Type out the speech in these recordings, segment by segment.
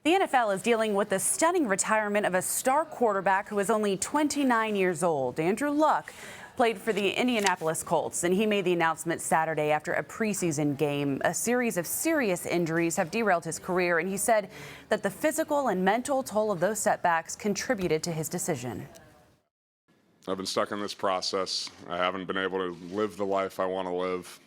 The NFL is dealing with the stunning retirement of a star quarterback who is only 29 years old. Andrew Luck played for the Indianapolis Colts, and he made the announcement Saturday after a preseason game. A series of serious injuries have derailed his career, and he said that the physical and mental toll of those setbacks contributed to his decision. I've been stuck in this process. I haven't been able to live the life I want to live,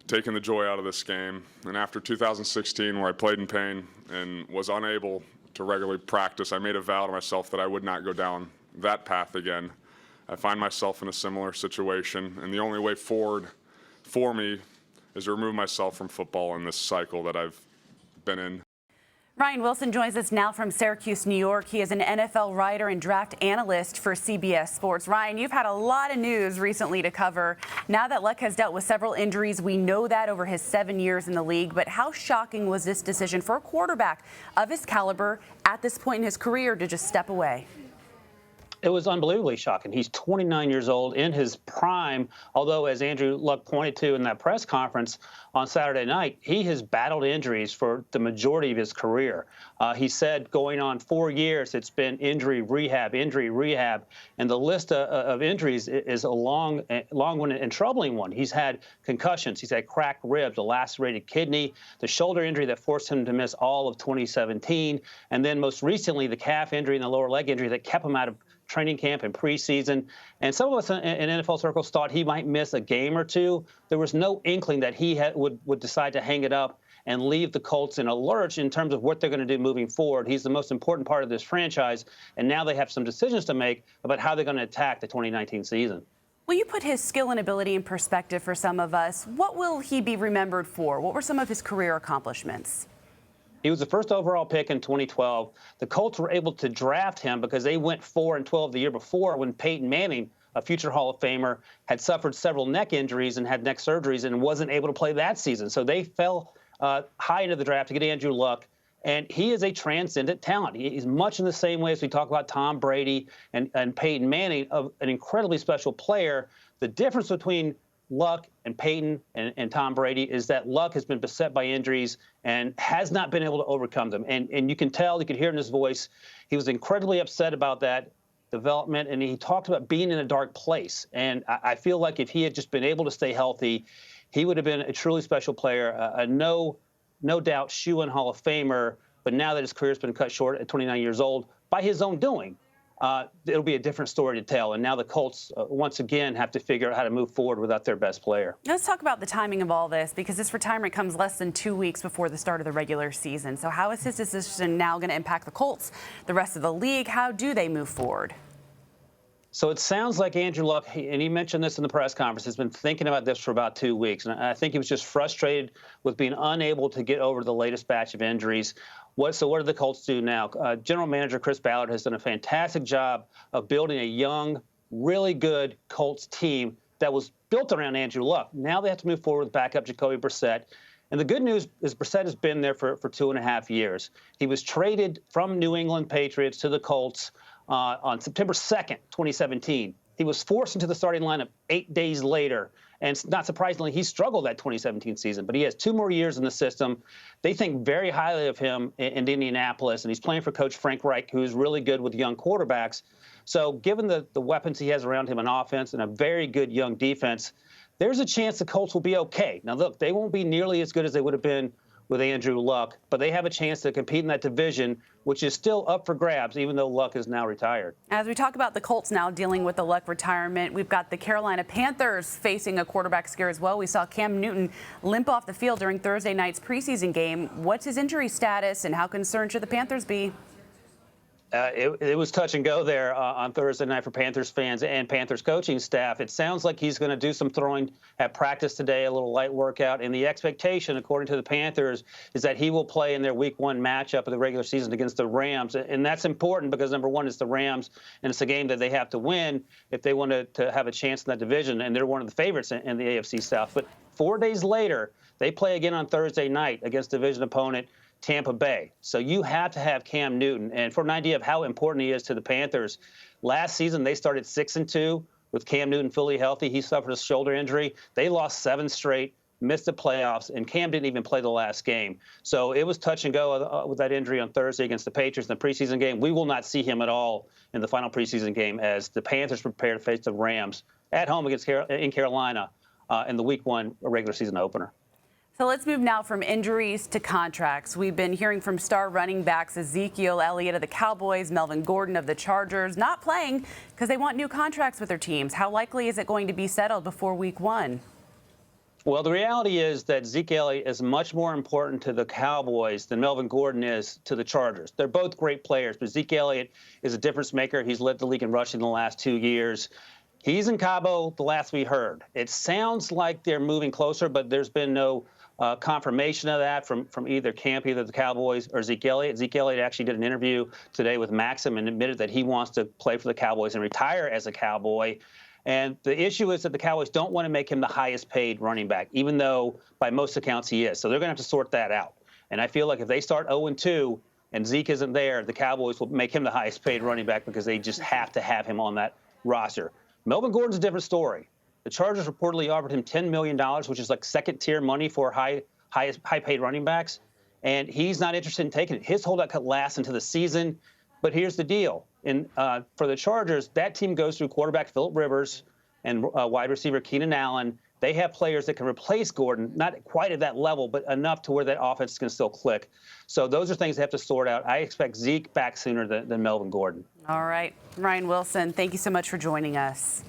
taking the joy out of this game. And after 2016, where I played in pain and was unable to regularly practice, I made a vow to myself that I would not go down that path again. I find myself in a similar situation, and the only way forward for me is to remove myself from football in this cycle that I've been in. Ryan Wilson joins us now from Syracuse, New York. He is an NFL writer and draft analyst for CBS Sports. Ryan, you've had a lot of news recently to cover. Now that Luck has dealt with several injuries, we know that over his 7 years in the league. But how shocking was this decision for a quarterback of his caliber at this point in his career to just step away? It was unbelievably shocking. He's 29 years old, in his prime, although, as Andrew Luck pointed to in that press conference on Saturday night, he has battled injuries for the majority of his career. He said going on 4 years, it's been injury, rehab, and the list of injuries is a long one and troubling one. He's had concussions, he's had cracked ribs, a lacerated kidney, the shoulder injury that forced him to miss all of 2017, and then most recently the calf injury and the lower leg injury that kept him out of training camp and preseason. And some of us in NFL circles thought he might miss a game or two. There was no inkling that he would decide to hang it up and leave the Colts in a lurch in terms of what they're going to do moving forward. He's the most important part of this franchise, and now they have some decisions to make about how they're going to attack the 2019 season. Will you put his skill and ability in perspective for some of us? What will he be remembered for? What were some of his career accomplishments? He was the first overall pick in 2012. The Colts were able to draft him because they went 4-12 the year before, when Peyton Manning, a future Hall of Famer, had suffered several neck injuries and had neck surgeries and wasn't able to play that season. So they fell high into the draft to get Andrew Luck. And he is a transcendent talent. He's much in the same way as we talk about Tom Brady and Peyton Manning, of an incredibly special player. The difference between Luck and Peyton and Tom Brady is that Luck has been beset by injuries and has not been able to overcome them. And you can tell, you could hear in his voice, he was incredibly upset about that development, and he talked about being in a dark place. And I feel like if he had just been able to stay healthy, he would have been a truly special player, a no doubt shoe-in Hall of Famer. But now that his career's been cut short at 29 years old by his own doing, it'll be a different story to tell. And now the Colts, once again, have to figure out how to move forward without their best player. Let's talk about the timing of all this, because this retirement comes less than 2 weeks before the start of the regular season. So how is his decision now going to impact the Colts, the rest of the league? How do they move forward? So it sounds like Andrew Luck, and he mentioned this in the press conference, has been thinking about this for about 2 weeks. And I think he was just frustrated with being unable to get over the latest batch of injuries. So what do the Colts do now? General Manager Chris Ballard has done a fantastic job of building a young, really good Colts team that was built around Andrew Luck. Now they have to move forward with backup Jacoby Brissett. And the good news is Brissett has been there for 2.5 years. He was traded from New England Patriots to the Colts on September 2nd, 2017. He was forced into the starting lineup 8 days later. And not surprisingly, he struggled that 2017 season, but he has 2 more years in the system. They think very highly of him in Indianapolis, and he's playing for Coach Frank Reich, who is really good with young quarterbacks. So given the weapons he has around him on offense and a very good young defense, there's a chance the Colts will be okay. Now, look, they won't be nearly as good as they would have been with Andrew Luck, but they have a chance to compete in that division, which is still up for grabs, even though Luck is now retired. As we talk about the Colts now dealing with the Luck retirement, we've got the Carolina Panthers facing a quarterback scare as well. We saw Cam Newton limp off the field during Thursday night's preseason game. What's his injury status, and how concerned should the Panthers be? It was touch and go there on Thursday night for Panthers fans and Panthers coaching staff. It sounds like he's going to do some throwing at practice today, a little light workout. And the expectation, according to the Panthers, is that he will play in their Week 1 matchup of the regular season against the Rams. And that's important because, number one, it's the Rams, and it's a game that they have to win if they want to have a chance in that division. And they're one of the favorites in the AFC South. But 4 days later, they play again on Thursday night against division opponent Tampa Bay. So you have to have Cam Newton. And for an idea of how important he is to the Panthers, last season they started 6-2 with Cam Newton fully healthy. He suffered a shoulder injury. They lost 7 straight. missed the playoffs, and Cam didn't even play the last game. So it was touch and go with that injury on Thursday against the Patriots in the preseason game. We will not see him at all in the final preseason game as the Panthers prepare to face the Rams at home in Carolina in the Week 1 regular season opener. So let's move now from injuries to contracts. We've been hearing from star running backs Ezekiel, Elliott of the Cowboys, Melvin Gordon of the Chargers, not playing because they want new contracts with their teams. How likely is it going to be settled before Week 1? Well, the reality is that Zeke Elliott is much more important to the Cowboys than Melvin Gordon is to the Chargers. They're both great players, but Zeke Elliott is a difference maker. He's led the league in rushing the last 2 years. He's in Cabo the last we heard. It sounds like they're moving closer, but there's been no confirmation of that from either camp, either the Cowboys or Zeke Elliott. Zeke Elliott actually did an interview today with Maxim and admitted that he wants to play for the Cowboys and retire as a Cowboy. And the issue is that the Cowboys don't want to make him the highest paid running back, even though by most accounts he is. So they're going to have to sort that out. And I feel like if they start 0-2 and Zeke isn't there, the Cowboys will make him the highest paid running back because they just have to have him on that roster. Melvin Gordon's a different story. The Chargers reportedly offered him $10 million, which is like second-tier money for high-paid running backs, and he's not interested in taking it. His holdout could last into the season, but here's the deal. For the Chargers, that team goes through quarterback Phillip Rivers and wide receiver Keenan Allen. They have players that can replace Gordon, not quite at that level, but enough to where that offense can still click. So those are things they have to sort out. I expect Zeke back sooner than Melvin Gordon. All right. Ryan Wilson, thank you so much for joining us.